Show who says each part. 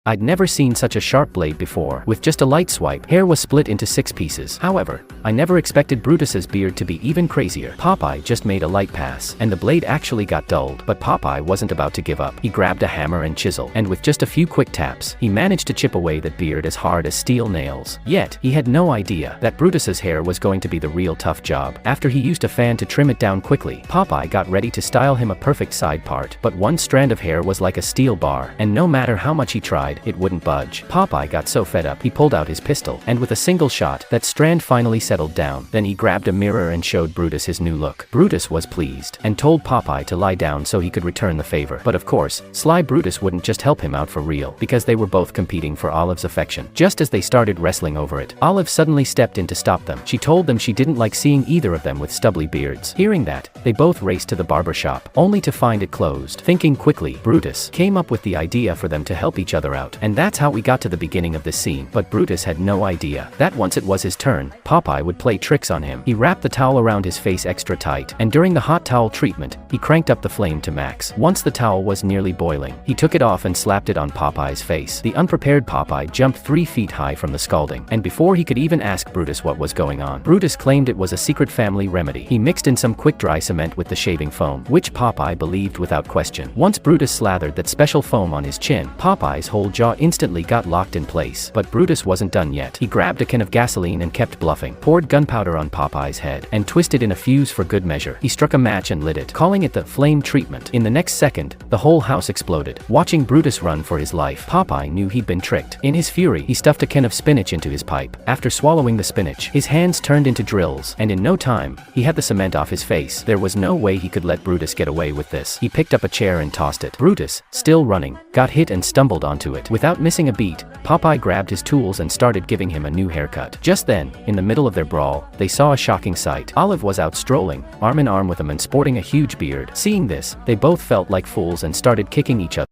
Speaker 1: I'd never seen such a sharp blade before. With just a light swipe, hair was split into 6 pieces. However, I never expected Brutus's beard to be even crazier. Popeye just made a light pass, and the blade actually got dulled. But Popeye wasn't about to give up. He grabbed a hammer and chisel, and with just a few quick taps, he managed to chip away that beard as hard as steel nails. Yet, he had no idea that Brutus's hair was going to be the real tough job. After he used a fan to trim it down quickly, Popeye got ready to style him a perfect side part. But one strand of hair was like a steel bar, and no matter how much he tried, it wouldn't budge. Popeye got so fed up, he pulled out his pistol, and with a single shot, that strand finally settled down. Then he grabbed a mirror and showed Brutus his new look. Brutus was pleased, and told Popeye to lie down so he could return the favor. But of course, Sly Brutus wouldn't just help him out for real, because they were both competing for Olive's affection. Just as they started wrestling over it, Olive suddenly stepped in to stop them. She told them she didn't like seeing either of them with stubbly beards. Hearing that, they both raced to the barber shop, only to find it closed. Thinking quickly, Brutus came up with the idea for them to help each other out, and that's how we got to the beginning of this scene. But Brutus had no idea that once it was his turn, Popeye would play tricks on him. He wrapped the towel around his face extra tight, and during the hot towel treatment, he cranked up the flame to max. Once the towel was nearly boiling, he took it off and slapped it on Popeye's face. The unprepared Popeye jumped 3 feet high from the scalding, and before he could even ask Brutus what was going on, Brutus claimed it was a secret family remedy. He mixed in some quick-dry cement with the shaving foam, which Popeye believed without question. Once Brutus slathered that special foam on his chin, Popeye's whole jaw instantly got locked in place. But Brutus wasn't done yet. He grabbed a can of gasoline and kept bluffing, poured gunpowder on Popeye's head, and twisted in a fuse for good measure. He struck a match and lit it, calling it the flame treatment. In the next second, the whole house exploded. Watching Brutus run for his life, Popeye knew he'd been tricked. In his fury, he stuffed a can of spinach into his pipe. After swallowing the spinach, his hands turned into drills, and in no time, he had the cement off his face. There was no way he could let Brutus get away with this. He picked up a chair and tossed it. Brutus, still running, got hit and stumbled onto it. Without missing a beat, Popeye grabbed his tools and started giving him a new haircut. Just then, in the middle of their brawl, they saw a shocking sight. Olive was out strolling, arm in arm with a man sporting a huge beard. Seeing this, they both felt like fools and started kicking each other.